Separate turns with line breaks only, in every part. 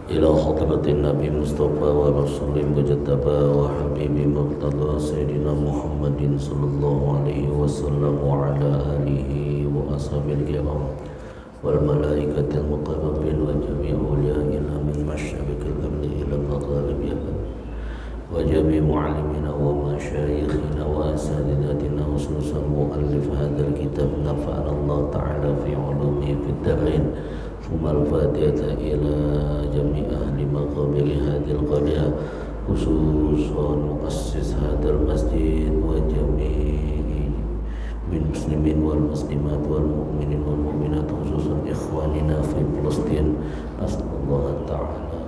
إلى حضرة النبي مصطفى ورسول مجتبى وحبيب مرتضى سيدنا محمد صلى الله عليه وسلم وعلى آله وأصحابه الكرام والملائكة المقربين وجميع أوليائنا من مشرق الأرض إلى المغارب وجميع معلمنا ومشايخنا وأساتذتنا خصوصا مؤلف هذا الكتاب نفعنا الله تعالى في علومه في الدارين ثم الفاتحة إلى جميع أهل مقابر هذه القرية خصوصا مؤسس هذا المسجد وجميع المسلمين والمسلمات والمؤمنين والمؤمنات خصوصا إخواننا في فلسطين أسأل الله تعالى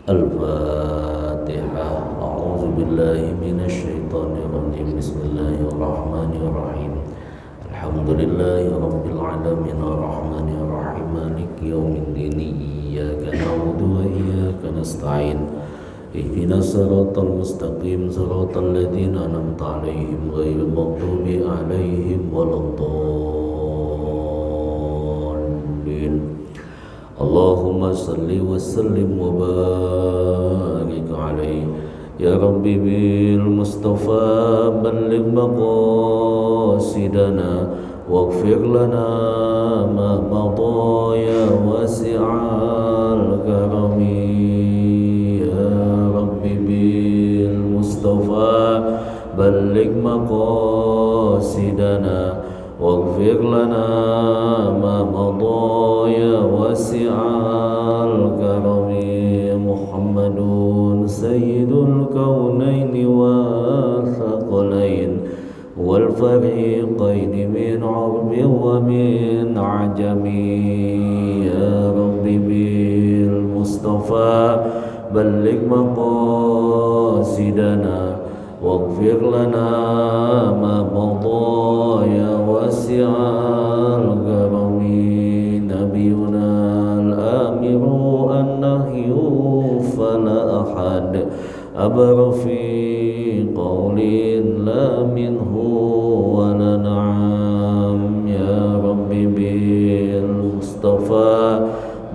الفاتحة. أعوذ بالله من الشيطان الرجيم. بسم الله الرحمن الرحيم. الحمد لله رب العالمين الرحمن الرحيم مالك يوم الدين إياك نعبد وإياك نستعين اهدنا الصراط المستقيم صراط الذين أنعمت عليهم غير المغضوب عليهم ولا الضالين. اللهم صل وسلم وبارك عليه يا ربي بالمصطفى بلغ مقاصدنا واغفر لنا ما مضى يا واسع الكرم يا ربي بالمصطفى بلغ مقاصدنا واغفر لنا ما مضى يا واسع الكرم. محمد سيد الكونين والثقلين والفريقين من عرب ومن عجم يا رب بالمصطفى بلغ مقاصدنا واغفر لنا ما مضى يا واسع الكرم. نبينا الآمر النهي فلا أحد أبر في قول لا منه ولا نعم يا رب بالمصطفى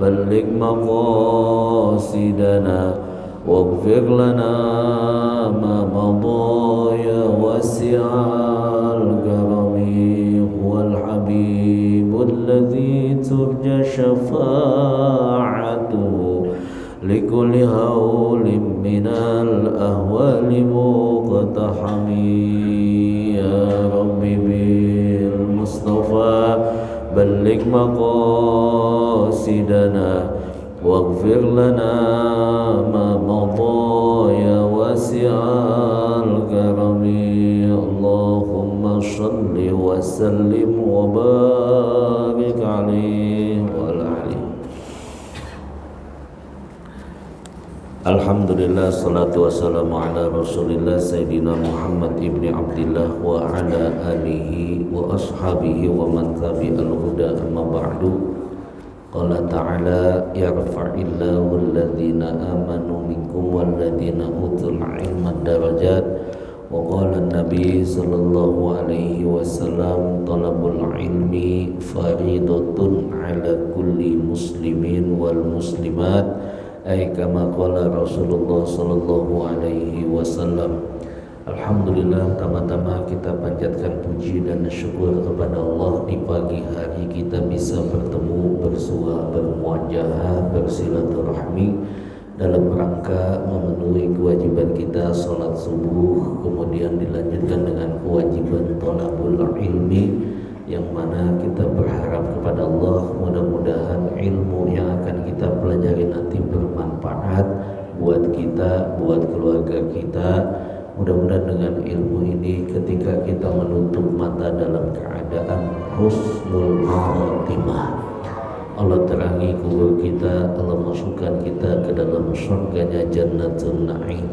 بلغ مقاصدنا واغفر لنا ما مضى يا واسع الكرم. هو الحبيب الذي ترجى شفاعته لكل هول من الأهوال مقتحم يا رب بالمصطفى بلغ مقاصدنا واغفر لنا ما مضى يا واسع الكرم. اللهم صل وسلم وبارك عليه وعلى آله. Alhamdulillah, salatu wassalamu ala rasulillah Sayyidina Muhammad ibni Abdillah wa ala alihi wa ashabihi wa man tabi'al huda amma ba'du. Qala ta'ala yarfa'illahu alladhina amanu minkum walladhina utul ilma darajat. Wa qala an-nabi sallallahu alaihi wasallam talabul ilmi faridatun ala kulli muslimin wal muslimat kama qala Rasulullah sallallahu alaihi wasallam. Alhamdulillah, tama-tama kita panjatkan puji dan syukur kepada Allah di pagi hari kita bisa bertemu, bersua, bermuajahah, bersilaturahmi dalam rangka memenuhi kewajiban kita salat subuh, kemudian dilanjutkan dengan kewajiban thalabul ilmi, yang mana kita berharap kepada Allah mudah-mudahan ilmu yang akan kita pelajari nanti bermanfaat buat kita, buat keluarga kita. Mudah-mudahan dengan ilmu ini ketika kita menutup mata dalam keadaan husnul khatimah, Allah terangi kubur kita, Allah masukkan kita ke dalam surganya Jannatul Na'im.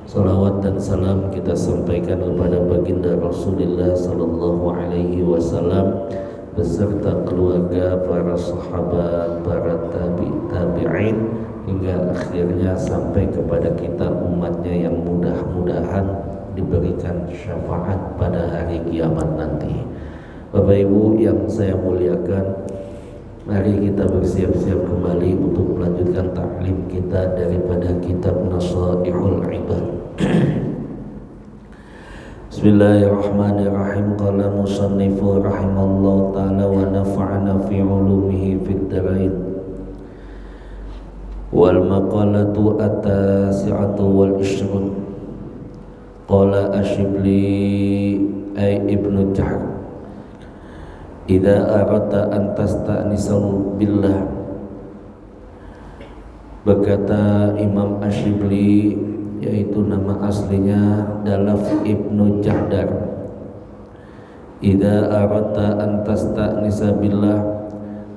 Salawat dan salam kita sampaikan kepada baginda Rasulullah sallallahu alaihi wasallam beserta keluarga, para sahabat, para tabi'in hingga akhirnya sampai kepada kita umatnya yang mudah-mudahan diberikan syafaat pada hari kiamat nanti. Bapak Ibu yang saya muliakan, Mari kita bersiap-siap kembali untuk melanjutkan ta'lim kita daripada kitab Nasaihul Ibad. Bismillahirrahmanirrahim. Qala musannifu rahimallahu ta'ala wa nafa'ana fi ulumihi fid dharain. Wal maqalatu at-tasi'atu wal ishrun. Qala Ashibli ay Ibnu Jahr, idza aradta an tasta'nisa billah. Berkata Imam Ashibli, yaitu nama aslinya Dalaf Ibnu Jahdar, idza aradta an tasta'nisa billah,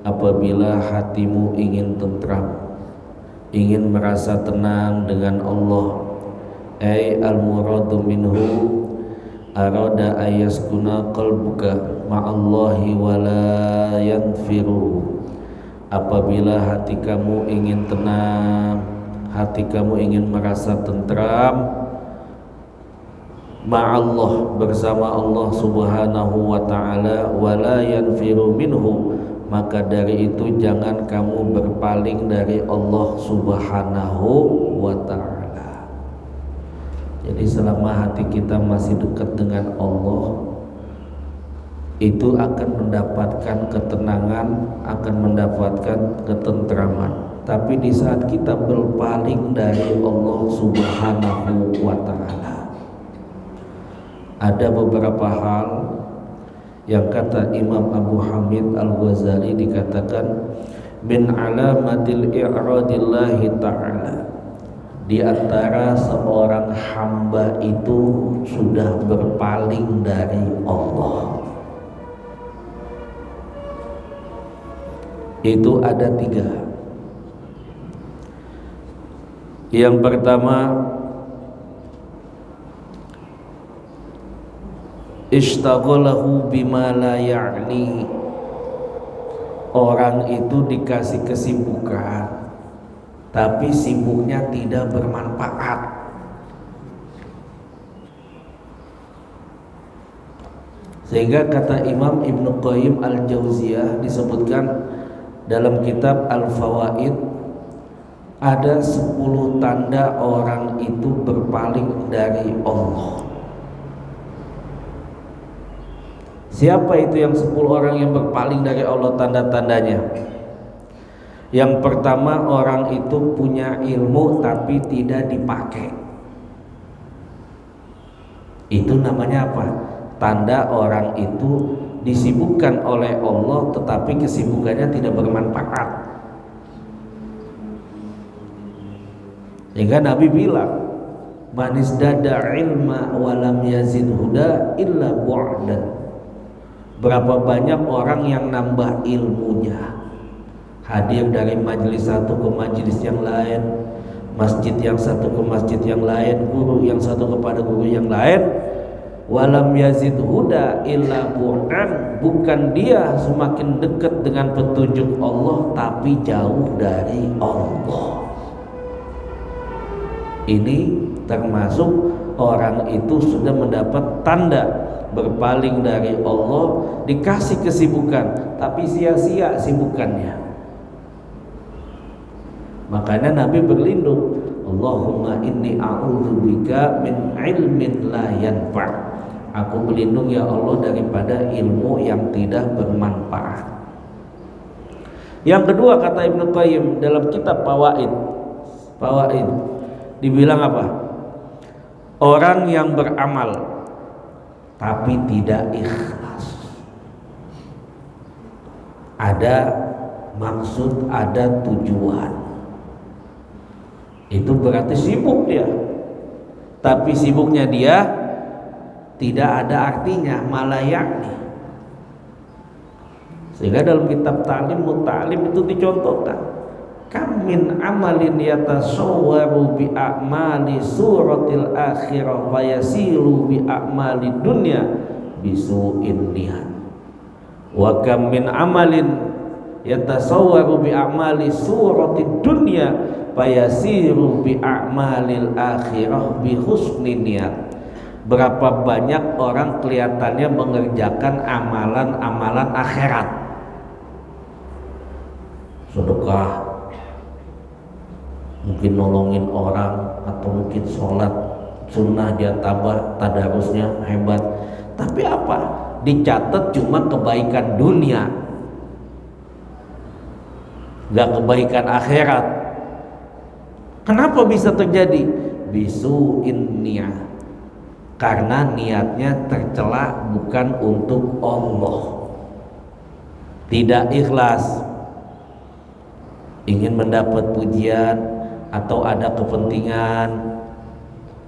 apabila hatimu ingin tentram, ingin merasa tenang dengan Allah, ay al-muradu minhu arada ayaskuna qalbuka ma'allahi wa la yanfiru. Apabila hati kamu ingin tenang, hati kamu ingin merasa tentram ma'allah, bersama Allah subhanahu wa ta'ala, wa la yanfiru minhu, maka dari itu jangan kamu berpaling dari Allah subhanahu wa ta'ala. Jadi selama hati kita masih dekat dengan Allah, itu akan mendapatkan ketenangan, akan mendapatkan ketentraman. Tapi di saat kita berpaling dari Allah subhanahu wa ta'ala, ada beberapa hal yang kata Imam Abu Hamid Al-Ghazali dikatakan min alamatil i'radillahi ta'ala, di antara seorang hamba itu sudah berpaling dari Allah. Itu ada 3. Yang pertama, ishtaghalahu bima la ya'ni. Orang itu dikasih kesibukan, tapi sibuknya tidak bermanfaat. Sehingga kata Imam Ibnu Qayyim Al-Jauziyah disebutkan dalam kitab Al-Fawaid, ada 10 tanda orang itu berpaling dari Allah. Siapa itu yang 10 orang yang berpaling dari Allah? Tanda-tandanya, yang pertama, orang itu punya ilmu tapi tidak dipakai. Itu namanya apa? Tanda orang itu disibukkan oleh Allah tetapi kesibukannya tidak bermanfaat. Sehingga Nabi bilang, manis dada ilma walam yazid huda illa bu'dan. Berapa banyak orang yang nambah ilmunya, hadir dari majelis satu ke majelis yang lain, masjid yang satu ke masjid yang lain, guru yang satu kepada guru yang lain, walam yazid huda illa bu'an, bukan dia semakin dekat dengan petunjuk Allah tapi jauh dari Allah. Ini termasuk orang itu sudah mendapat tanda berpaling dari Allah, dikasih kesibukan tapi sia-sia sibukannya. Makanya Nabi berlindung, Allahumma inni a'udzubika min ilmin la yanfa'. Aku berlindung ya Allah daripada ilmu yang tidak bermanfaat. Yang kedua, kata Ibnu Qayyim dalam kitab Fawaid, dibilang apa? Orang yang beramal tapi tidak ikhlas. Ada maksud, ada tujuan. Itu berarti sibuk dia, tapi sibuknya dia tidak ada artinya, malah yakni. Sehingga dalam kitab Ta'lim Muta'lim itu dicontohkan, kam min amalin yatasawwaru bi a'mali suratil akhirah wa yasilu bi a'mali dunya bisu'in niat, wa kam min amalin yatasawwaru bi a'mali suratid dunya fa yasiru bi a'malil akhirah bi husni niat. Berapa banyak orang kelihatannya mengerjakan amalan-amalan akhirat, sedekah, mungkin nolongin orang, atau mungkin sholat sunnah dia tambah, tadarusnya hebat. Tapi apa? Dicatat cuma kebaikan dunia, gak kebaikan akhirat. Kenapa bisa terjadi? Bisu'in niyah, karena niatnya tercela bukan untuk Allah, tidak ikhlas, ingin mendapat pujian, atau ada kepentingan,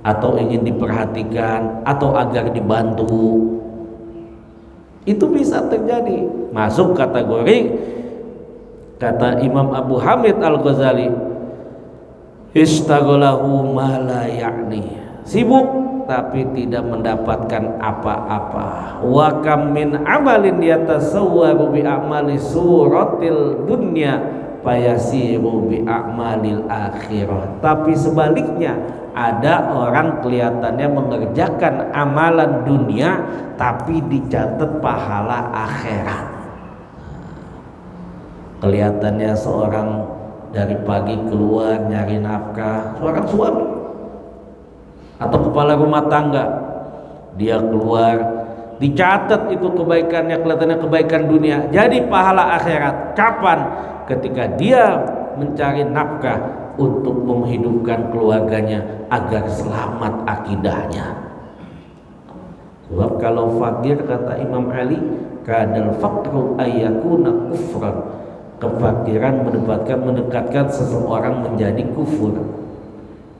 atau ingin diperhatikan, atau agar dibantu. Itu bisa terjadi, masuk kategori kata Imam Abu Hamid Al-Ghazali, istaghalahu ma la ya'ni, sibuk tapi tidak mendapatkan apa-apa. Wa kam min amalin yatasawwaru bi a'mali suratil dunya fayasiru bi a'malil akhirah. Tapi sebaliknya, ada orang kelihatannya mengerjakan amalan dunia tapi dicatat pahala akhirat. Kelihatannya seorang dari pagi keluar nyari nafkah, seorang suami atau kepala rumah tangga, dia keluar, dicatat itu kebaikannya, kelihatannya kebaikan dunia, jadi pahala akhirat. Kapan? Ketika dia mencari nafkah untuk menghidupkan keluarganya agar selamat akidahnya. Sebab kalau fakir, kata Imam Ali, kadal faqru ayyakuna kufran, kefakiran mendekatkan seseorang menjadi kufur.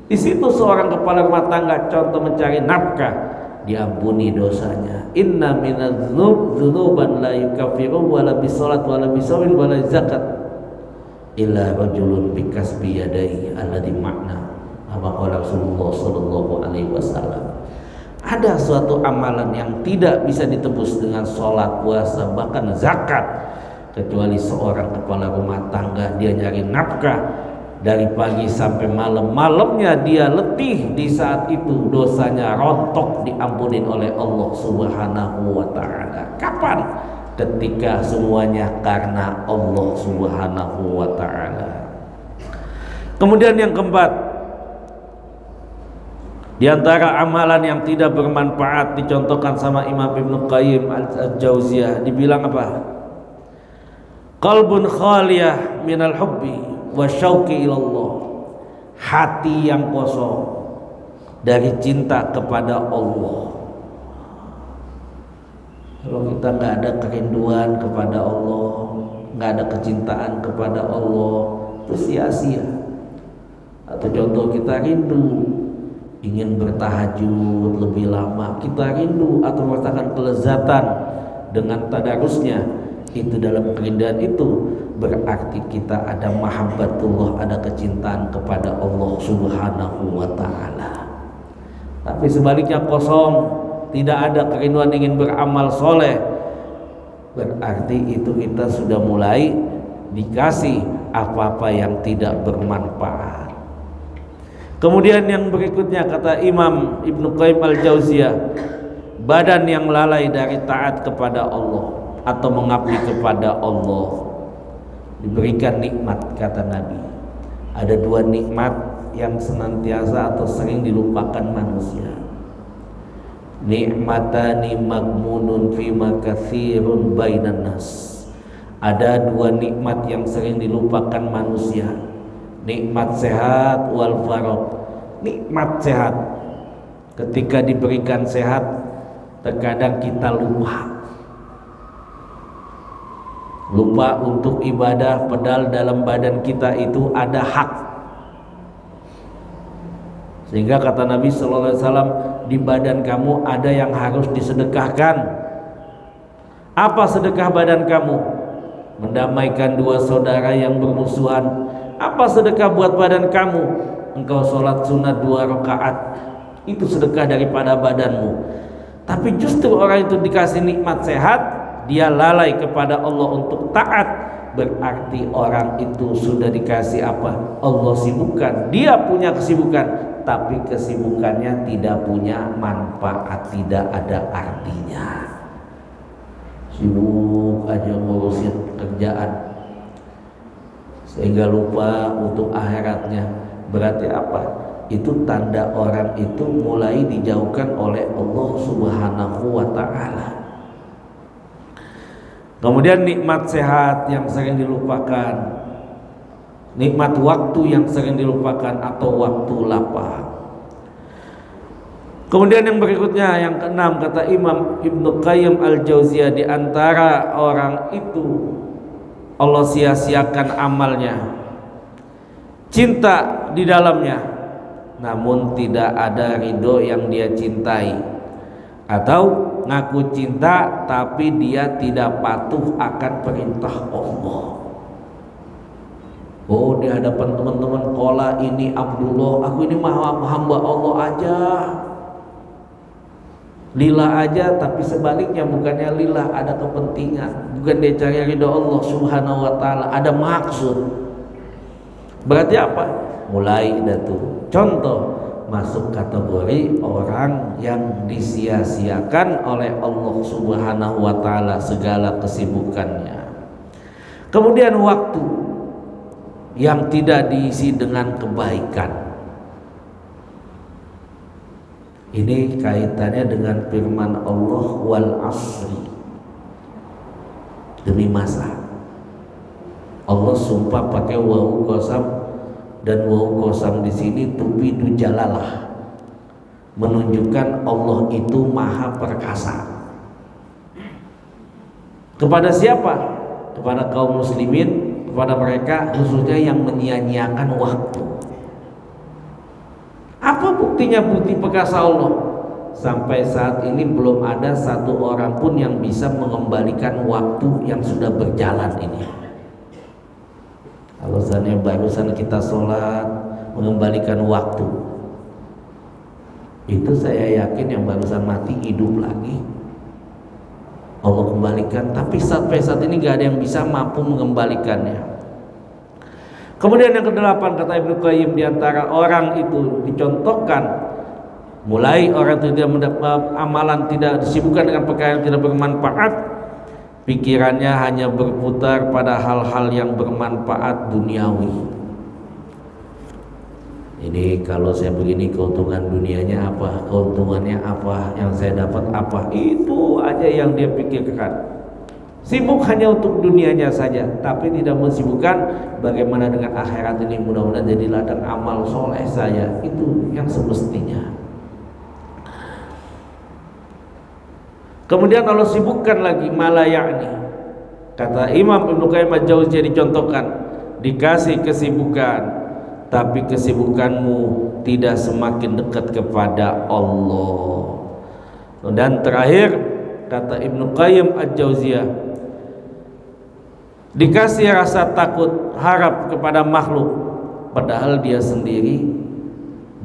Di situ seorang kepala rumah tangga contoh mencari nafkah, diampuni dosanya. Inna minadz-dzunub dzunuban la yukaffiru wala bisalat wala bisawin wala zakat illa rajulun bikasbi yadayhi alladhi makna apa Rasulullah sallallahu alaihi wasallam. Ada suatu amalan yang tidak bisa ditebus dengan sholat, puasa, bahkan zakat, kecuali seorang kepala rumah tangga, dia nyari nafkah dari pagi sampai malam, malamnya dia letih, di saat itu dosanya rontok diampunin oleh Allah Subhanahu wa ta'ala. Kapan? Ketika semuanya karena Allah Subhanahu wa ta'ala. Kemudian yang keempat, di antara amalan yang tidak bermanfaat dicontohkan sama Imam Ibnu Qayyim Al-Jauziyah, dibilang apa? Qalbun khaliyah minal hubbi wa syauqi ilallah, hati yang kosong dari cinta kepada Allah. Kalau kita nggak ada kerinduan kepada Allah, nggak ada kecintaan kepada Allah, itu sia-sia. Atau contoh, kita rindu ingin bertahajud lebih lama, kita rindu atau merasakan kelezatan dengan tadarusnya, itu dalam kerinduan itu berarti kita ada mahabbatullah, ada kecintaan kepada Allah Subhanahu wa ta'ala. Tapi sebaliknya kosong, tidak ada kerinduan ingin beramal soleh, berarti itu kita sudah mulai dikasih apa-apa yang tidak bermanfaat. Kemudian yang berikutnya, kata Imam Ibnu Qayyim Al-Jauziyah, badan yang lalai dari taat kepada Allah atau mengabdi kepada Allah, diberikan nikmat, kata Nabi. Ada dua nikmat yang senantiasa atau sering dilupakan manusia. Nikmatani magmunun fima katsirun bainan nas. Ada dua nikmat yang sering dilupakan manusia. Nikmat sehat wal faragh. Nikmat sehat, ketika diberikan sehat, terkadang kita lupa untuk ibadah, padahal dalam badan kita itu ada hak. Sehingga kata Nabi sallallahu alaihi wasallam, di badan kamu ada yang harus disedekahkan. Apa sedekah badan kamu? Mendamaikan dua saudara yang bermusuhan. Apa sedekah buat badan kamu? Engkau sholat sunat 2 rakaat, itu sedekah daripada badanmu. Tapi justru orang itu dikasih nikmat sehat, dia lalai kepada Allah untuk taat, berarti orang itu sudah dikasih apa? Allah sibukkan, dia punya kesibukan, tapi kesibukannya tidak punya manfaat, tidak ada artinya. Sibuk aja ngurusin kerjaan, sehingga lupa untuk akhiratnya. Berarti apa? Itu tanda orang itu mulai dijauhkan oleh Allah Subhanahu wa ta'ala. Kemudian nikmat sehat yang sering dilupakan, nikmat waktu yang sering dilupakan atau waktu lapar. Kemudian yang berikutnya, yang keenam, kata Imam Ibnu Qayyim al-Jauziyah, di antara orang itu Allah sia-siakan amalnya, cinta di dalamnya, namun tidak ada ridho yang dia cintai, atau ngaku cinta tapi dia tidak patuh akan perintah Allah. Oh, di hadapan teman-teman kola, ini Abdullah, aku ini hamba Allah aja, lillah aja, tapi sebaliknya bukannya lillah, ada kepentingan, bukan dia cari ridho Allah Subhanahu wa ta'ala, ada maksud. Berarti apa? Mulai datu contoh masuk kategori orang yang disia-siakan oleh Allah Subhanahu wa ta'ala segala kesibukannya. Kemudian waktu yang tidak diisi dengan kebaikan. Ini kaitannya dengan firman Allah, wal asri, demi masa. Allah sumpah pakai wawu qasam, dan wawu qasam di sini tufidu jalalah, menunjukkan Allah itu maha perkasa. Kepada siapa? Kepada kaum muslimin, kepada mereka khususnya yang menyia-nyiakan waktu. Apa buktinya bukti perkasa Allah? Sampai saat ini belum ada satu orang pun yang bisa mengembalikan waktu yang sudah berjalan ini. Kalau seandainya barusan kita sholat mengembalikan waktu, itu saya yakin yang barusan mati hidup lagi, Allah kembalikan. Tapi sampai saat ini gak ada yang bisa mampu mengembalikannya. Kemudian yang kedelapan, kata Ibnu Qayyim, diantara orang itu dicontohkan, mulai orang itu tidak mendapat amalan, tidak disibukkan dengan perkara yang tidak bermanfaat, pikirannya hanya berputar pada hal-hal yang bermanfaat duniawi. Ini kalau saya begini, keuntungan dunianya apa, keuntungannya apa, yang saya dapat apa, itu aja yang dia pikirkan. Sibuk hanya untuk dunianya saja, tapi tidak mensibukkan bagaimana dengan akhirat ini, mudah-mudahan jadi ladang amal soleh saya. Itu yang semestinya. Kemudian Allah sibukkan lagi malayakni. Kata Imam Ibnu Qayyim al-Jauziyah dicontohkan, dikasih kesibukan, tapi kesibukanmu tidak semakin dekat kepada Allah. Dan terakhir, kata Ibnu Qayyim al-Jauziyah, dikasih rasa takut, harap kepada makhluk, padahal dia sendiri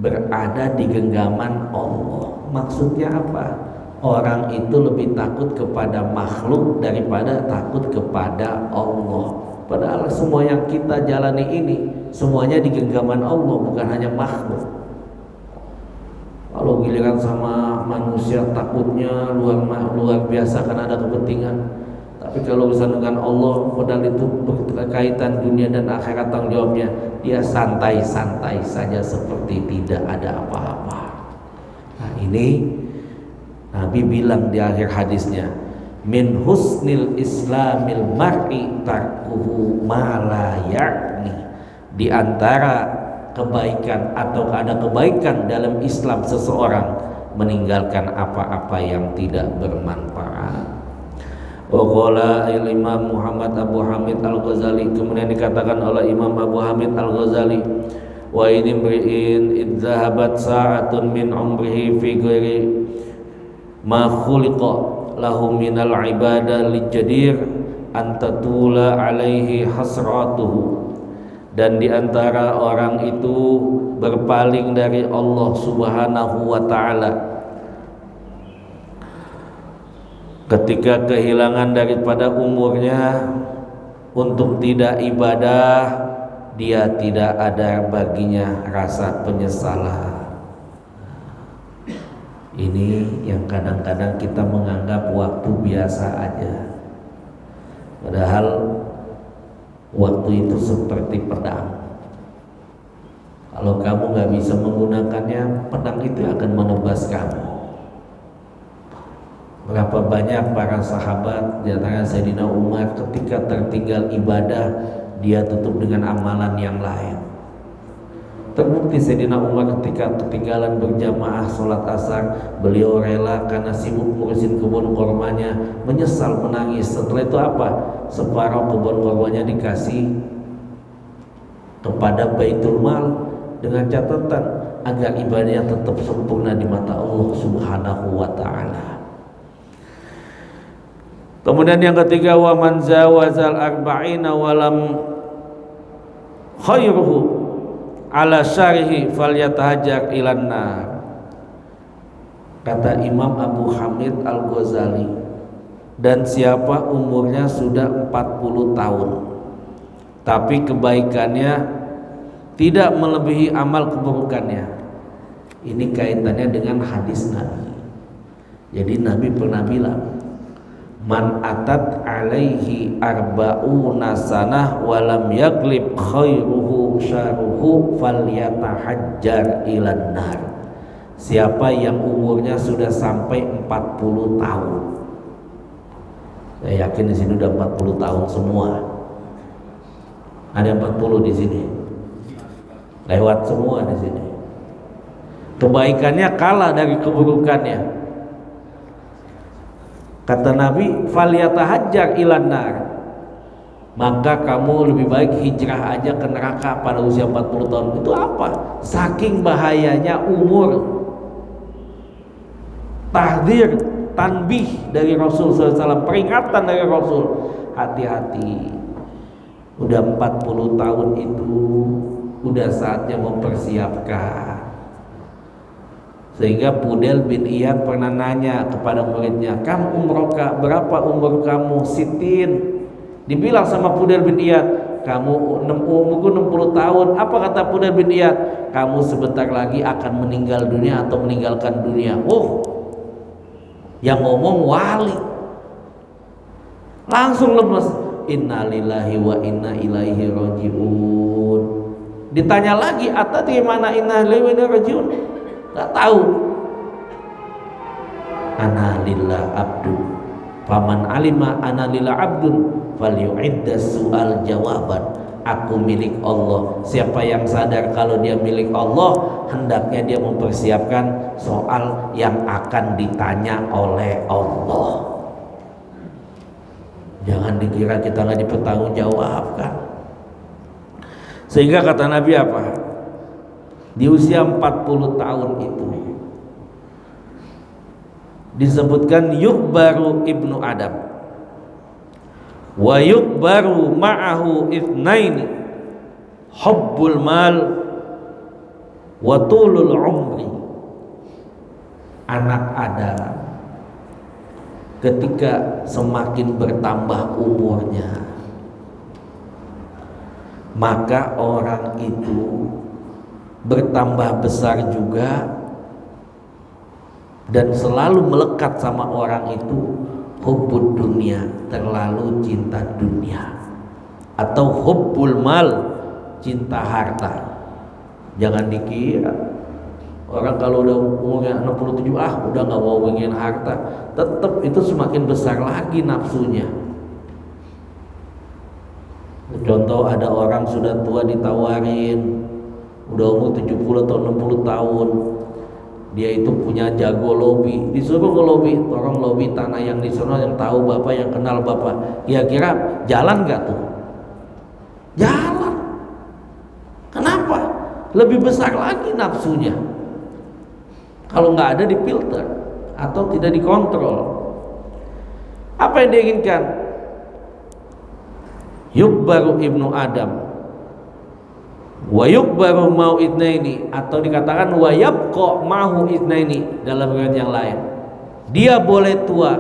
berada di genggaman Allah. Maksudnya apa? Orang itu lebih takut kepada makhluk daripada takut kepada Allah. Padahal semua yang kita jalani ini semuanya di genggaman Allah, bukan hanya makhluk. Kalau giliran sama manusia takutnya luar biasa karena ada kepentingan. Tapi kalau urusan dengan Allah, padahal itu berkaitan dunia dan akhirat, tanggung jawabnya, dia santai-santai saja seperti tidak ada apa-apa. Nah, ini Nabi bilang di akhir hadisnya, min husnil islamil mar'i tarkuhu ma la ya'ni. Di antara kebaikan atau ada kebaikan dalam Islam seseorang meninggalkan apa-apa yang tidak bermanfaat. Waqala Imam Muhammad Abu Hamid Al-Ghazali, kemudian dikatakan oleh Imam Abu Hamid Al-Ghazali, wa in imri'in idzahabat sa'atun min umrihi fi ghairi ma khuliqa lahu minal ibadah lijadir antatula alaihi hasratuhu. Dan diantara orang itu berpaling dari Allah Subhanahu wa ta'ala ketika kehilangan daripada umurnya untuk tidak ibadah, dia tidak ada baginya rasa penyesalan. Ini yang kadang-kadang kita menganggap waktu biasa aja, padahal Waktu itu seperti pedang. Kalau kamu nggak bisa menggunakannya, pedang itu akan menebas kamu. Berapa banyak para sahabat, di antara Sayyidina Umar, ketika tertinggal ibadah, dia tutup dengan amalan yang lain. Terbukti Sayyidina Umar ketika ketinggalan berjamaah sholat asar, beliau rela karena sibuk ngurusin kebun kormanya, menyesal, menangis. Setelah itu apa? Separuh kebun kormanya dikasih kepada Baitul Mal dengan catatan agar ibadahnya tetap sempurna di mata Allah Subhanahu wa taala. Kemudian yang ketiga, wa man zawazal arba'ina walam khairuhu ala syarihi falyatahajjar ilan nar. Kata Imam Abu Hamid Al-Ghazali, dan siapa umurnya sudah 40 tahun tapi kebaikannya tidak melebihi amal keburukannya. Ini kaitannya dengan hadis Nabi. Jadi Nabi pernah bilang, man atat alaihi arba'una sanah walam yaglib khairuhu syaruhu falyatahajjar ilan nar. Siapa yang umurnya sudah sampai 40 tahun, saya yakin di sini udah 40 tahun semua. Ada 40 di sini, lewat semua di sini. Kebaikannya kalah dari keburukannya. Kata Nabi, falyatahajjar ilan nar. Maka kamu lebih baik hijrah aja ke neraka pada usia 40 tahun. Itu apa? Saking bahayanya umur. Tahdir, tanbih dari Rasul SAW, peringatan dari Rasul. Hati-hati. Udah 40 tahun itu udah saatnya mempersiapkan. Sehingga Fudel bin Iyad pernah nanya kepada muridnya, "Kam umroka, berapa umur kamu?" Sitin. Dibilang sama Fudel bin Iyad, "Kamu umurku 60 tahun." Apa kata Fudel bin Iyad? "Kamu sebentar lagi akan meninggal dunia atau meninggalkan dunia." Oh, yang ngomong wali. Langsung lemes. Innalillahi wa inna ilaihi rajiun. Ditanya lagi, "Atadri mana innalillahi wa inna ilaihi rajiun?" Gak tahu. Ana lillah abdun, faman alima ana lillah abdun falyu'idda su'al jawaban. Aku milik Allah. Siapa yang sadar kalau dia milik Allah, hendaknya dia mempersiapkan soal yang akan ditanya oleh Allah. Jangan dikira kita nggak dipertanggungjawabkan. Sehingga kata Nabi apa? Di usia 40 tahun itu disebutkan yukbaru ibnu Adam wa yukbaru ma'ahu itsnaini hubbul mal wa tulul umri. Anak Adam ketika semakin bertambah umurnya, maka orang itu bertambah besar juga, dan selalu melekat sama orang itu hubbud dunia, terlalu cinta dunia, atau hubbul mal, cinta harta. Jangan dikira orang kalau udah umurnya 67 udah gak mau pengen harta, tetap itu semakin besar lagi nafsunya. Contoh, ada orang sudah tua ditawarin, udah umur 70 atau 60 tahun, dia itu punya jago lobby, disuruh ngelobi, tolong lobby tanah yang di sana, yang tahu bapak, yang kenal bapak. Kira-kira jalan gak tuh? Jalan. Kenapa? Lebih besar lagi nafsunya kalau nggak ada difilter atau tidak dikontrol. Apa yang diinginkan? Yukbaru ibnu Adam wa yukbaru mau itnaini, atau dikatakan wa yabqa mahu itnaini dalam riwayat yang lain. Dia boleh tua,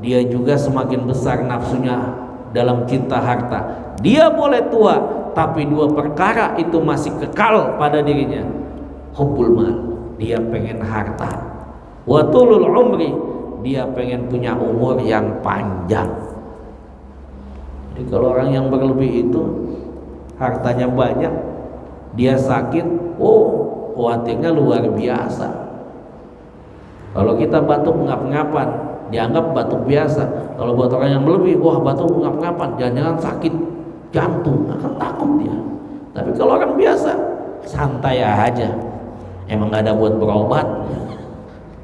dia juga semakin besar nafsunya dalam cinta harta. Dia boleh tua, tapi dua perkara itu masih kekal pada dirinya. Hubbul mal, dia pengen harta. Wa tulul umri, dia pengen punya umur yang panjang. Jadi kalau orang yang berlebih itu hartanya banyak, dia sakit, khawatirnya luar biasa. Kalau kita batuk ngap-ngapan, dianggap batuk biasa. Kalau buat orang yang berlebih, batuk ngap-ngapan, jangan-jangan sakit jantung, akan takut dia. Tapi kalau orang biasa, santai aja. Emang gak ada buat berobat,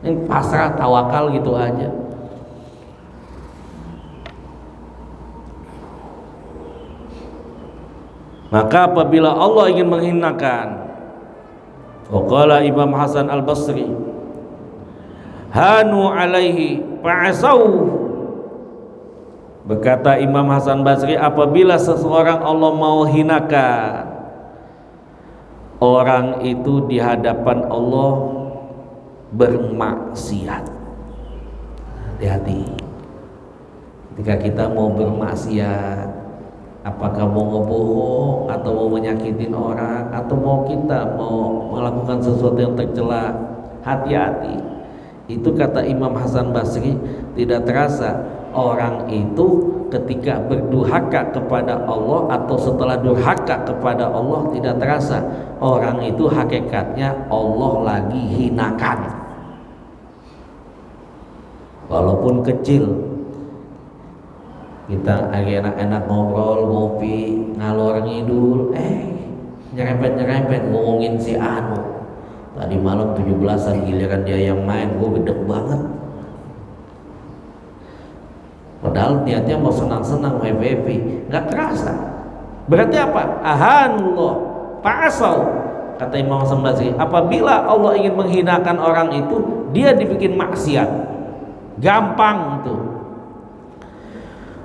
ini pasrah tawakal gitu aja. Maka apabila Allah ingin menghinakan, waqala Imam Hasan Al-Basri, hanu alaihi fa'asau. Berkata Imam Hasan Basri, apabila seseorang Allah mau hinakan, orang itu di hadapan Allah bermaksiat. Hati-hati ketika kita mau bermaksiat, apakah mau ngebohong atau mau menyakitin orang atau kita mau melakukan sesuatu yang tercela, hati-hati. Itu kata Imam Hasan Basri, tidak terasa orang itu ketika berdurhaka kepada Allah atau setelah durhaka kepada Allah, tidak terasa orang itu hakikatnya Allah lagi hinakan. Walaupun kecil, kita lagi enak-enak ngobrol, ngopi, ngalor ngidul, nyerempet-nyerempet ngomongin si Anu. Tadi malam 17-an giliran dia yang main, gue gede banget. Padahal niatnya mau senang-senang, happy, nggak terasa. Berarti apa? Ahanullah, fa'asau. Kata Imam Hasan Basri, apabila Allah ingin menghinakan orang itu, dia dibikin maksiat. Gampang itu.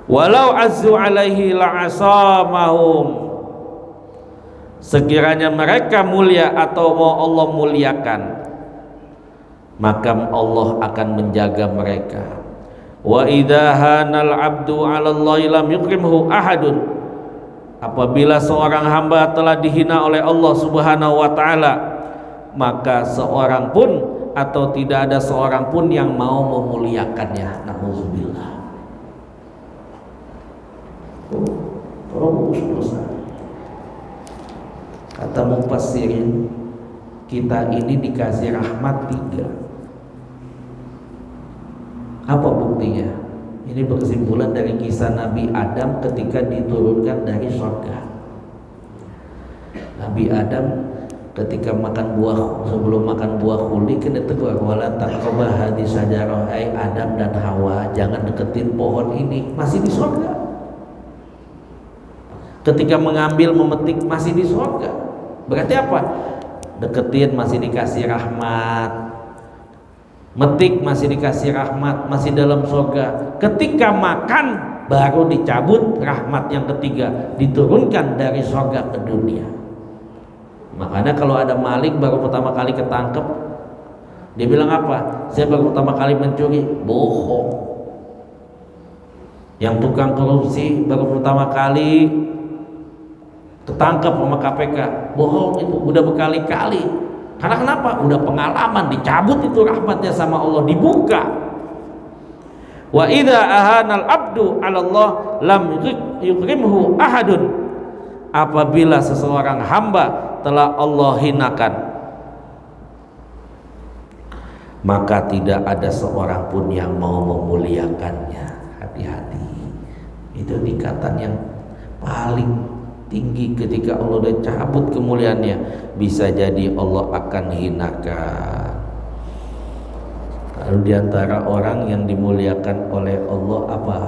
Walau azzu alaihi la'asamahum. Sekiranya mereka mulia atau mau Allah muliakan, maka Allah akan menjaga mereka. Wa idza hanal 'abdu 'ala Allahi lam yukrimhu ahadun. Apabila seorang hamba telah dihina oleh Allah Subhanahu wa taala, maka seorang pun atau tidak ada seorang pun yang mau memuliakannya. Nauzubillah. Terus dosa. Kata mufassirin, kita ini dikasih rahmat 3. Apa buktinya? Ini berkesimpulan dari kisah Nabi Adam ketika diturunkan dari surga. Nabi Adam ketika makan buah, sebelum makan buah khuldi, kena tegur, wala taqrabah hadhihi syajarah, hai Adam dan Hawa, jangan deketin pohon ini. Masih di surga. Ketika mengambil, memetik, masih di surga. Berarti apa? Deketin masih dikasih rahmat, metik masih dikasih rahmat, masih dalam surga. Ketika makan baru dicabut rahmat yang ketiga, diturunkan dari surga ke dunia. Makanya kalau ada maling baru pertama kali ketangkep, dia bilang apa? Saya baru pertama kali mencuri. Bohong. Yang tukang korupsi baru pertama kali ketangkep sama KPK, bohong itu udah berkali-kali. Karena kenapa? Udah pengalaman, dicabut itu rahmatnya sama Allah, dibuka. Wa idza ahanal abdu 'ala Allah lam yukrimhu ahadun. Apabila seseorang hamba telah Allah hinakan, maka tidak ada seorang pun yang mau memuliakannya. Hati-hati. Itu tingkatan yang paling tinggi. Ketika Allah udah cabut kemuliaannya, bisa jadi Allah akan hinakan. Lalu diantara orang yang dimuliakan oleh Allah apa?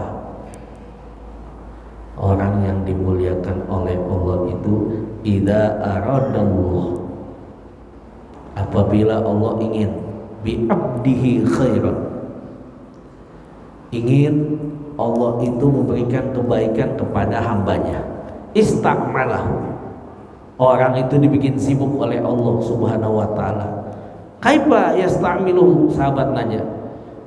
Orang yang dimuliakan oleh Allah itu idza aradallah, apabila Allah ingin bi abdihi khairan, ingin Allah itu memberikan kebaikan kepada hambanya, istakmalahu, orang itu dibikin sibuk oleh Allah Subhanahu wa taala. Kaifa yastamiluhu? Sahabat nanya.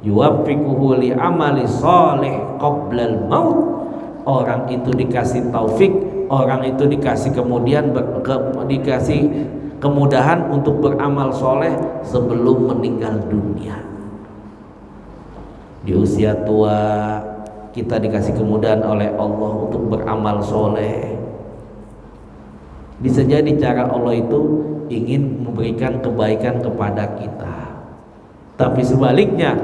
Yuwaffiquhu li amali shalih qabla al-maut. Orang itu dikasih taufik, orang itu dikasih kemudian dikasih kemudahan untuk beramal soleh sebelum meninggal dunia. Di usia tua kita dikasih kemudahan oleh Allah untuk beramal soleh. Bisa jadi cara Allah itu ingin memberikan kebaikan kepada kita. Tapi sebaliknya,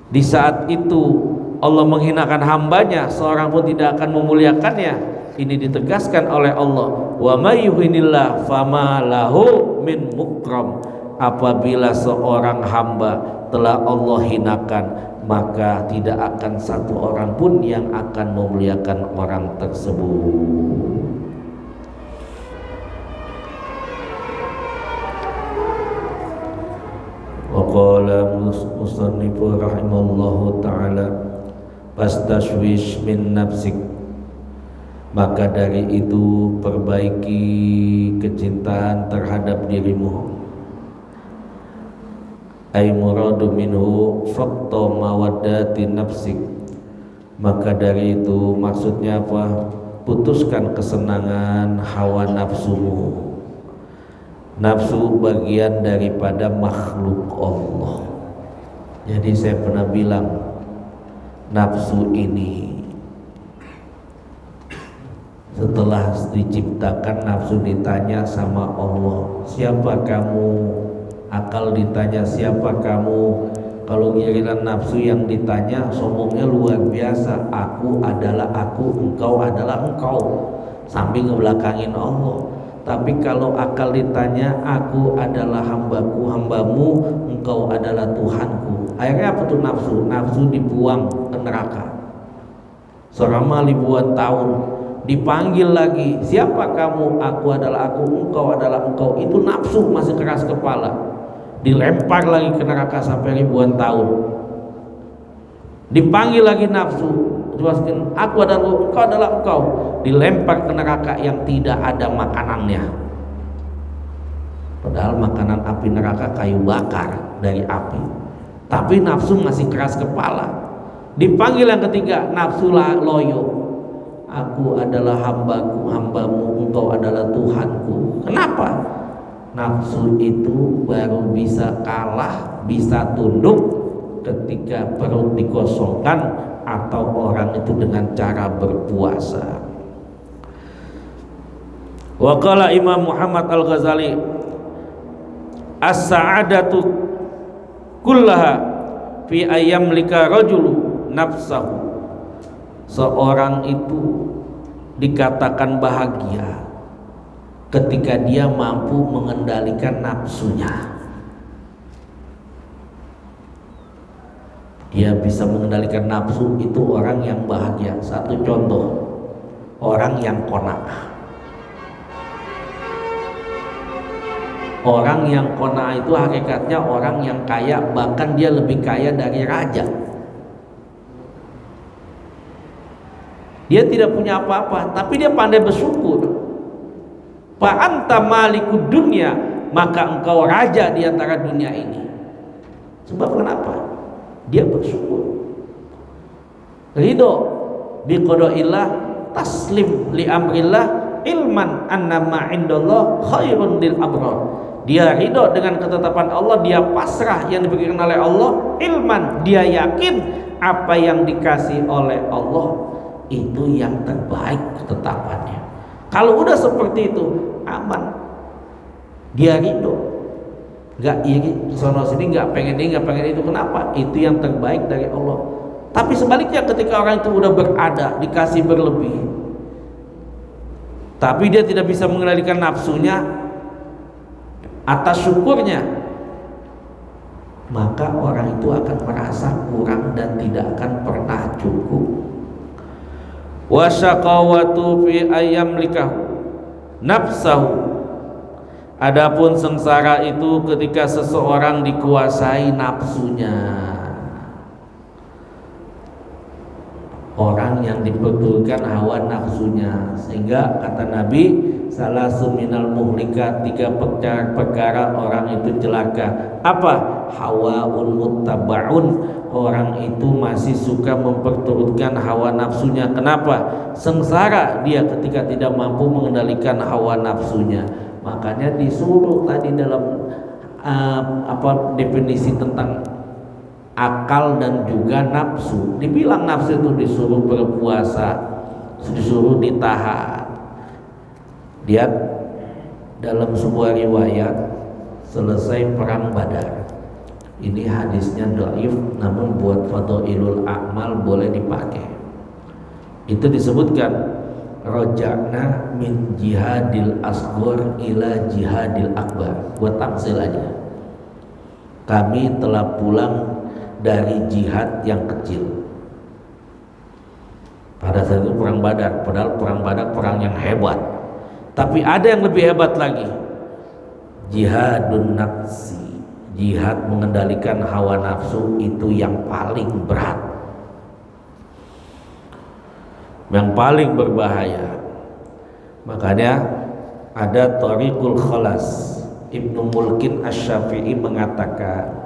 di saat itu Allah menghinakan hambanya, seorang pun tidak akan memuliakannya. Ini ditegaskan oleh Allah, wa may yuhinillah fama lahu min mukram. Apabila seorang hamba telah Allah hinakan, maka tidak akan satu orang pun yang akan memuliakan orang tersebut. Wa qala musannifu rahimallahu ta'ala, fastashwish min nafsik. Maka dari itu perbaiki kecintaan terhadap dirimu. Ay muradu minhu faqta mawaddati nafsik. Maka dari itu maksudnya apa? Putuskan kesenangan hawa nafsumu. Nafsu bagian daripada makhluk Allah. Jadi saya pernah bilang, nafsu ini setelah diciptakan, nafsu ditanya sama Allah, siapa kamu? Akal ditanya, siapa kamu? Kalau giliran nafsu yang ditanya, sombongnya luar biasa. Aku adalah aku, engkau adalah engkau, sambil ngebelakangin Allah. Tapi kalau akal ditanya, aku adalah hambaku, hambamu, engkau adalah Tuhanku. Akhirnya apa tuh nafsu? Nafsu dibuang ke neraka selama ribuan tahun. Dipanggil lagi, siapa kamu? Aku adalah aku, engkau adalah engkau. Itu nafsu masih keras kepala. Dilempar lagi ke neraka sampai ribuan tahun. Dipanggil lagi nafsu, aku adalah engkau adalah engkau. Dilempar ke neraka yang tidak ada makanannya. Padahal makanan api neraka kayu bakar dari api. Tapi nafsu masih keras kepala. Dipanggil yang ketiga, nafsu loyo. Aku adalah hambaku, hambamu, engkau adalah Tuhanku. Kenapa? Nafsu itu baru bisa kalah, bisa tunduk ketika perut dikosongkan atau orang itu dengan cara berpuasa. Wa qala Imam Muhammad Al-Ghazali, as-sa'adatu kullaha fi ayyamlika rajulu nafsahu. Seorang itu dikatakan bahagia ketika dia mampu mengendalikan nafsunya. Dia bisa mengendalikan nafsu, itu orang yang bahagia. Satu contoh, orang yang qanaah. Orang yang qanaah itu hakikatnya orang yang kaya, bahkan dia lebih kaya dari raja. Dia tidak punya apa-apa, tapi dia pandai bersyukur. Fa anta malikud dunya, maka engkau raja di antara dunia ini. Sebab kenapa? Dia bersyukur. Ridho bi qadaillah, taslim li amrillah, ilman annama indallah khairun lil abrar. Dia ridho dengan ketetapan Allah, dia pasrah yang diberikan oleh Allah, ilman, dia yakin apa yang dikasih oleh Allah itu yang terbaik ketetapannya. Kalau udah seperti itu, aman. Dia ridho, gak iri sono sini, gak pengen ini, gak pengen itu. Kenapa? Itu yang terbaik dari Allah. Tapi sebaliknya ketika orang itu udah berada, dikasih berlebih, tapi dia tidak bisa mengendalikan nafsunya atas syukurnya, maka orang itu akan merasa kurang dan tidak akan pernah cukup. Wa syaqawatu fi ayyamlikahu nafsahu. Adapun sengsara itu ketika seseorang dikuasai nafsunya. Orang yang diperturutkan hawa nafsunya, sehingga kata Nabi, salasun minal muhlikat, 3 perkara orang itu celaka. Apa? Hawaun muttabaun. Orang itu masih suka memperturutkan hawa nafsunya. Kenapa? Sengsara dia ketika tidak mampu mengendalikan hawa nafsunya. Makanya disuruh tadi dalam definisi tentang akal dan juga nafsu. Dibilang nafsu itu disuruh berpuasa, disuruh ditahan. Dia dalam sebuah riwayat selesai perang Badar. Ini hadisnya dhaif, namun buat fadhailul a'mal boleh dipakai. Itu disebutkan roja'na min jihadil asghar ila jihadil akbar. Buat tamsil aja. Kami telah pulang dari jihad yang kecil. Pada saat itu perang Badar, padahal perang Badar perang yang hebat. Tapi ada yang lebih hebat lagi. Jihadun nafsi. Jihad mengendalikan hawa nafsu itu yang paling berat, yang paling berbahaya. Makanya ada Thariqul Khalas. Ibnu Mulkin Asy-Syafi'i mengatakan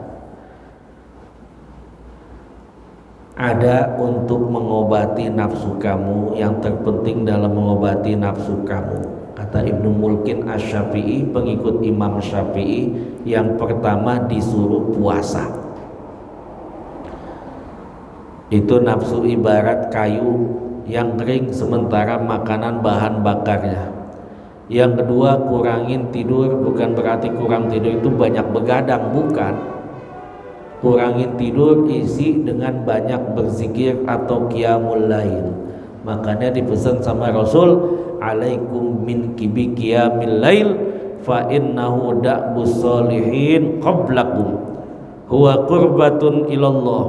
ada untuk mengobati nafsu kamu, yang terpenting dalam mengobati nafsu kamu. Kata Ibnu Mulkin Asy-Syafi'i, pengikut Imam Syafi'i, yang pertama disuruh puasa. Itu nafsu ibarat kayu yang kering sementara makanan bahan bakarnya. Yang kedua, kurangin tidur. Bukan berarti kurang tidur itu banyak begadang, bukan. Kurangin tidur, isi dengan banyak berzikir atau qiyamul lail. Makanya dipesan sama Rasul, alaikum min kibi qiyamil lail fa innahu da'bus solihin qablakum huwa qurbatun ilallah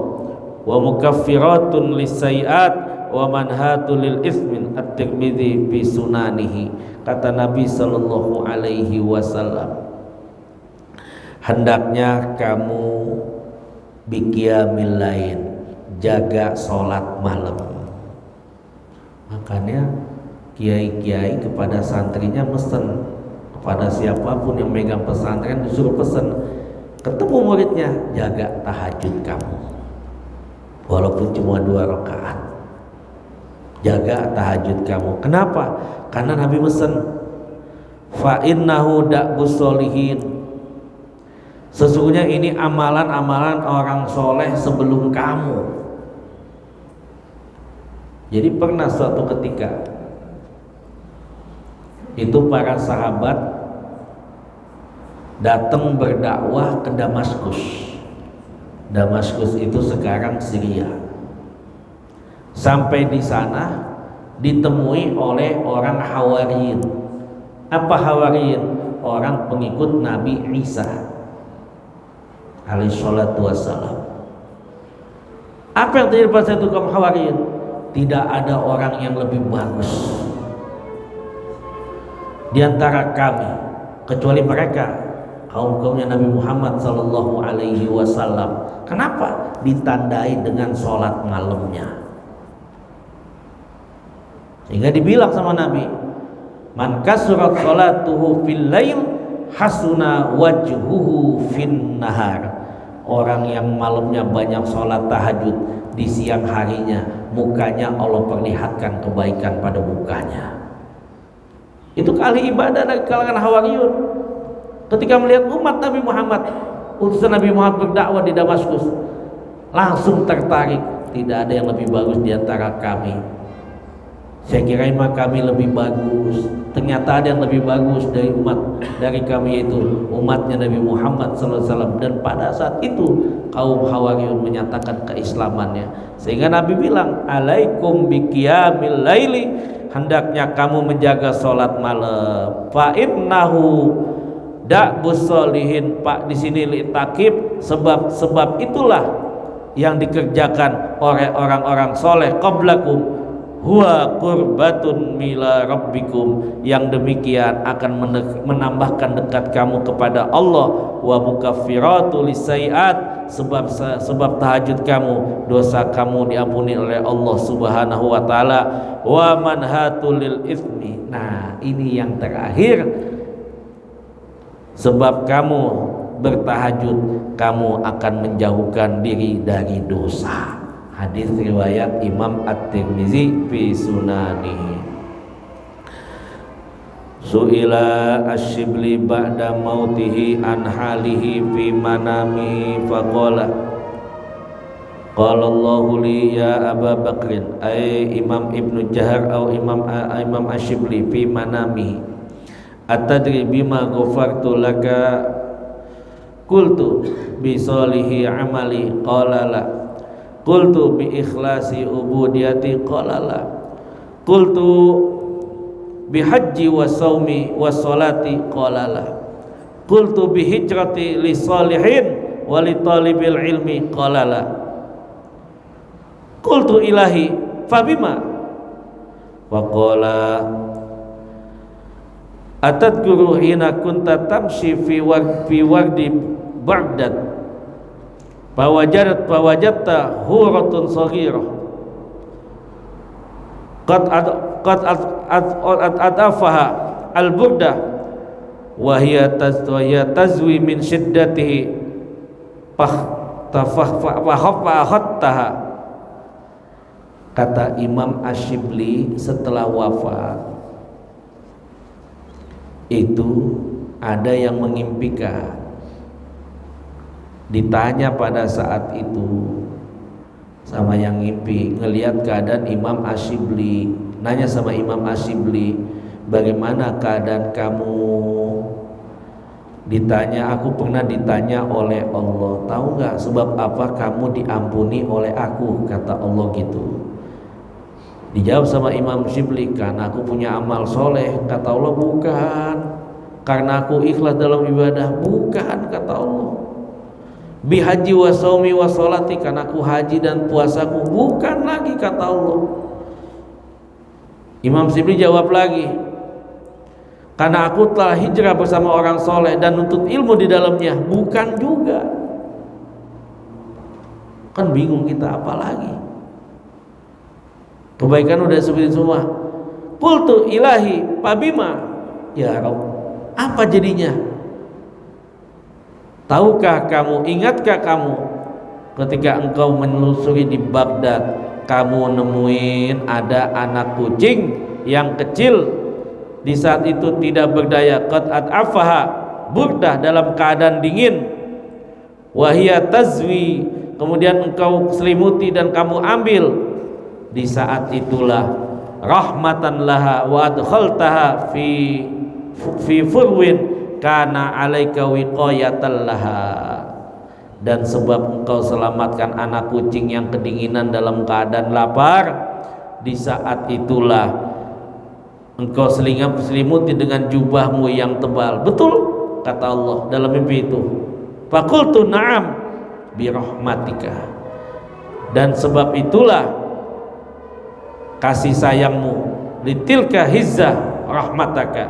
wa mukaffiratun lissayiat wa manhatul lil ismin. At-Tirmidzi fi sunanihi. Kata Nabi sallallahu alaihi wasallam, hendaknya kamu biqiyamil lail, jaga sholat malam. Makanya kiai-kiai kepada santrinya mesen, kepada siapapun yang megang pesantren disuruh pesen, ketemu muridnya, jaga tahajud kamu walaupun cuma 2 rakaat. Jaga tahajud kamu. Kenapa? Karena Nabi mesen, fa innahu da'bus solihin, sesungguhnya ini amalan-amalan orang soleh sebelum kamu. Jadi pernah suatu ketika itu para sahabat datang berdakwah ke Damaskus. Damaskus itu sekarang Syria. Sampai di sana ditemui oleh orang Hawariyin. Apa Hawariyin? Orang pengikut Nabi Isa alaihi salatu wassalam. Apa yang terjadi pada saat itu kaum Hawariyin? Tidak ada orang yang lebih bagus di antara kami kecuali mereka, kaum-kaumnya Nabi Muhammad sallallahu alaihi wasallam. Kenapa? Ditandai dengan sholat malamnya. Sehingga dibilang sama Nabi, man kasurat sholatuhu fil lail hasuna wajhuhu fin nahar. Orang yang malamnya banyak sholat tahajud, di siang harinya mukanya Allah perlihatkan kebaikan pada mukanya. Itu ahli ibadah dari kalangan Hawariyun. Ketika melihat umat Nabi Muhammad, utusan Nabi Muhammad berdakwah di Damaskus, langsung tertarik. Tidak ada yang lebih bagus di antara kami. Saya kirain mah kami lebih bagus. Ternyata ada yang lebih bagus dari kami, yaitu umatnya Nabi Muhammad SAW. Dan pada saat itu kaum Hawariyun menyatakan keislamannya. Sehingga Nabi bilang, alaikum biqiyamil laili, hendaknya kamu menjaga sholat malam. Fa innahu da'bus solihin. Pak di sini litakib, sebab itulah yang dikerjakan oleh orang-orang soleh qablakum, huwa qurbatun mila rabbikum, yang demikian akan menambahkan dekat kamu kepada Allah, wa mukaffiratu lisayiat, sebab tahajud kamu, dosa kamu diampuni oleh Allah Subhanahu wa taala, wa manhatul lil itsmi. Nah, ini yang terakhir, sebab kamu bertahajud, kamu akan menjauhkan diri dari dosa. Hadis riwayat Imam At-Tirmidzi fi sunanihi. Su'ila Asy-Syibli ba'da mautihi an halihi fi manami faqala Qala Allahu li ya Aba Bakrin ay Imam Ibnu Jahar atau Imam Asyibli fi manami atadri bima ghafartu laka qultu bi salihi amali qala la qultu bi ikhlasi ubudiyati qala la qultu bi haji wa saumi wa salati qala la qultu bi hijrati li salihin wa li talibil ilmi qala la qultu ilahi fabima wa qala atadkuru hina kunta tamshi fi wardi Baghdad fawajatta huratun saghirah qad adafaha al-burda wa hiya tazwi min shiddatihi fahattaha. Kata Imam Asyibli setelah wafat itu ada yang mengimpikan, ditanya pada saat itu sama yang ngimpi, ngelihat keadaan Imam Asyibli, nanya sama Imam Asyibli, bagaimana keadaan kamu? Ditanya, aku pernah ditanya oleh Allah, tahu nggak sebab apa kamu diampuni oleh aku? Kata Allah gitu. Dijawab sama Imam Asyibli, karena aku punya amal soleh. Kata Allah, bukan. Karena aku ikhlas dalam ibadah, bukan. Kata Allah, bihaji wa saumi wa sholati, karena aku haji dan puasaku, bukan lagi. Kata Allah. Imam Asyibli jawab lagi, karena aku telah hijrah bersama orang soleh dan nuntut ilmu di dalamnya, bukan juga. Kan bingung kita, apa lagi? Kebaikan udah seperti semua. Qultu ilahi pabima, ya Rabb, apa jadinya? Tahukah kamu, ingatkah kamu ketika engkau menelusuri di Baghdad, kamu nemuin ada anak kucing yang kecil, di saat itu tidak berdaya, qad afaha burdah, dalam keadaan dingin, wahia tazwi, kemudian engkau selimuti dan kamu ambil. Di saat itulah rahmatan laha wa adkhaltaha fi furwin kana alaika wiqayatan laha, dan sebab engkau selamatkan anak kucing yang kedinginan dalam keadaan lapar, di saat itulah engkau selimuti dengan jubahmu yang tebal. Betul, kata Allah dalam mimpi itu. Faqultu na'am bi rahmatika, dan sebab itulah kasih sayangmu, litilka hizzah rahmataka,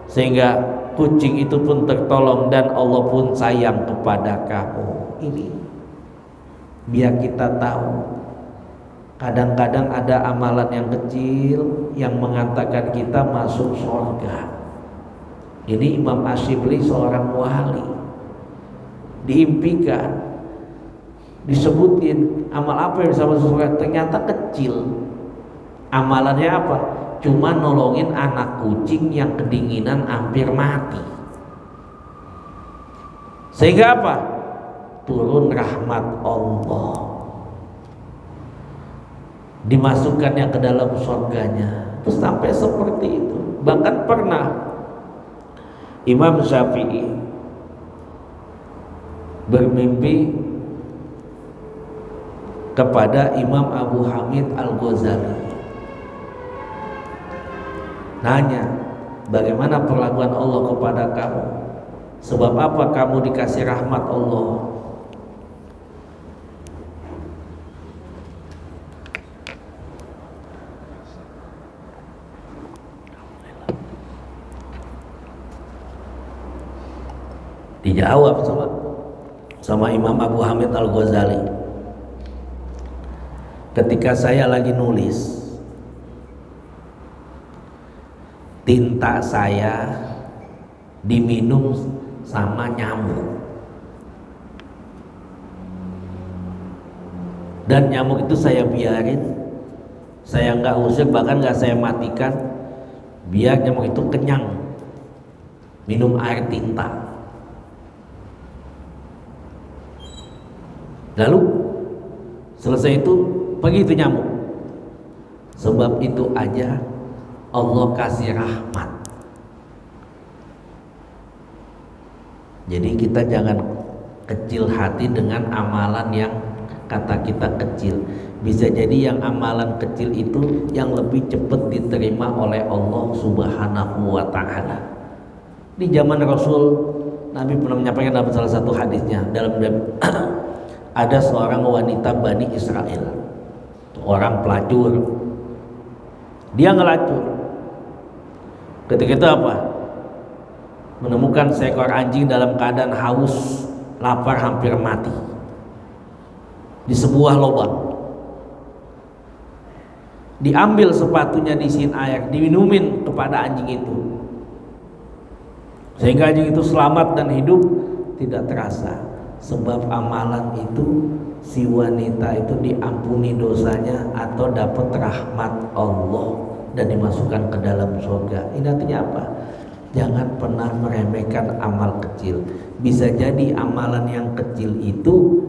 sehingga kucing itu pun tertolong dan Allah pun sayang kepada kamu. Ini biar kita tahu, kadang-kadang ada amalan yang kecil yang mengatakan kita masuk surga. Ini Imam Asyibli seorang wali, diimpikan, disebutin amal apa yang bisa masuk surga, ternyata kecil. Amalannya apa? Cuma nolongin anak kucing yang kedinginan hampir mati. Sehingga apa? Turun rahmat Allah, dimasukkannya ke dalam surganya. Terus sampai seperti itu. Bahkan pernah Imam Syafi'i bermimpi kepada Imam Abu Hamid Al-Ghazali, nanya, bagaimana perlakuan Allah kepada kamu? Sebab apa kamu dikasih rahmat Allah? Dijawab sama Imam Abu Hamid Al-Ghazali, ketika saya lagi nulis, tinta saya diminum sama nyamuk, dan nyamuk itu saya biarin, saya nggak usir, bahkan nggak saya matikan, biar nyamuk itu kenyang minum air tinta. Lalu Selesai itu pergi itu nyamuk. Sebab itu aja Allah kasih rahmat. Jadi kita jangan kecil hati dengan amalan yang kata kita kecil. Bisa jadi yang amalan kecil itu yang lebih cepat diterima oleh Allah Subhanahu wa ta'ala. Di zaman Rasul, Nabi pernah menyampaikan dalam salah satu hadisnya, dalam ada seorang wanita Bani Israel, orang pelacur. Dia ngelacur. Ketika itu apa? Menemukan seekor anjing dalam keadaan haus, lapar, hampir mati di sebuah lubang. Diambil sepatunya, diisiin air, diminumin kepada anjing itu, sehingga anjing itu selamat dan hidup tidak terasa. Sebab amalan itu si wanita itu diampuni dosanya atau dapat rahmat Allah dan dimasukkan ke dalam surga. Ini artinya apa? Jangan pernah meremehkan amal kecil. Bisa jadi amalan yang kecil itu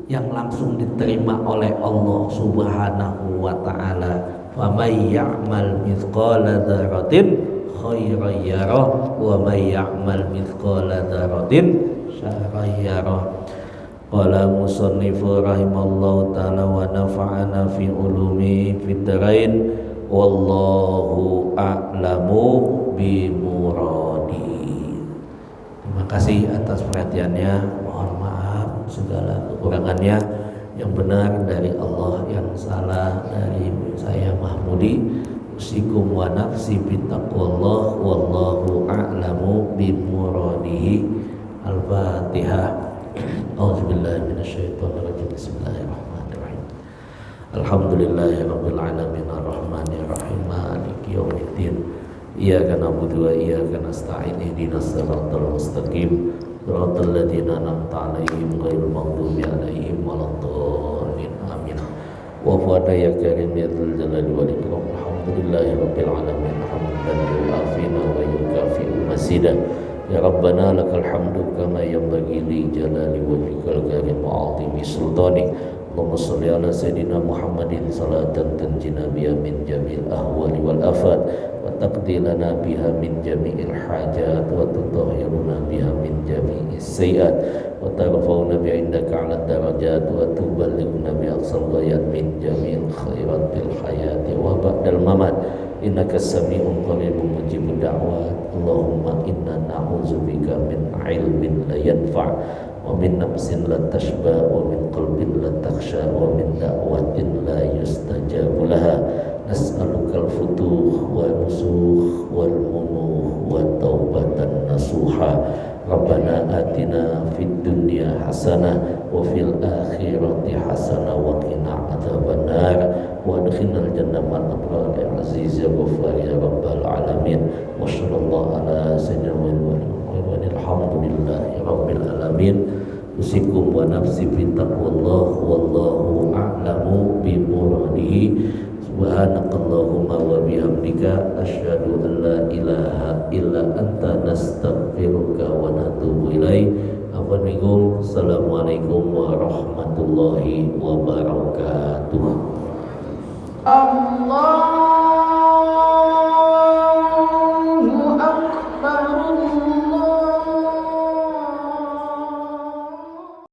yang langsung diterima oleh Allah Subhanahu wa ta'ala. Faman ya'mal mithqala dzarratin khairan yarah wa man ya'mal mithqala dzarratin syarran yarah. Qala musannifu rahimallahu ta'ala wa nafa'ana fi ulumi fid dharain wallahu a'lamu bi muradi. Terima kasih atas perhatiannya. Mohon maaf segala kekurangannya. Yang benar dari Allah, yang salah dari saya Mahmudi. Usikum wa nafsi bittaqwallah wallahu a'lamu bi muradihi. Al-Fatihah. A'udzubillahi minasyaitonirrajim. Bismillahirrahmanirrahim. Alhamdulillahirabbil alamin arrahmanir rahim maliki yaumiddin. Iyyaka na'budu wa iyyaka nasta'in ihdinas siratal mustaqim siratal ladzina an'amta 'alaihim ghairil maghdubi 'alaihim waladdallin amin. Wa fa'ala ya karim ya dzal jalali wal ikram. Alhamdulillahirabbil alamin hamdan yu'afina wa yukafi'u masidah. Ya Rabbana lakal hamdu kama yanbaghi li jalali wajhikal karim wa 'azimi sultanik. Allahumma shalli ala sayyidina Muhammadin salatan tanjina biha min jamil ahwali wal afat wa taqdi lana biha min jami'il hajat wa tutahhiruna biha min jami'is sayyi'at wa tarfa'una bi indaka 'ala darajat wa tuballighuna bi aqsal ghayat min jami'il khairat fil hayati wa ba'dal mamat. Innaka sami'un qaribun mujibud da'wat. Allahumma inna na'udzubika min ilmin la yanfa' wa min nafsin la tashba wa min qalbin la takhsha wa min da'watin la yustajabu laha. Nas'aluka al-futuh wa nusuh wal munuh wa taubatan nasuha. Rabbana atina fid dunya hasanah wa fil akhirati hasanah wa qina adzabannar wa adkhilnal jannata ma'al abrar ya aziz ya ghaffar ya rabbal alamin. Wa sallallahu ala sayyidina wa alhamdulillahi rabbil alamin. Usikum wa nafsi bittaqwallah wallahu a'lamu bi muradihi. Subhanakallahumma wa bihamdika asyhadu an la ilaha illa anta nastaghfiruka wa natubu ilaik. Assalamualaikum warahmatullahi wabarakatuh.
Allah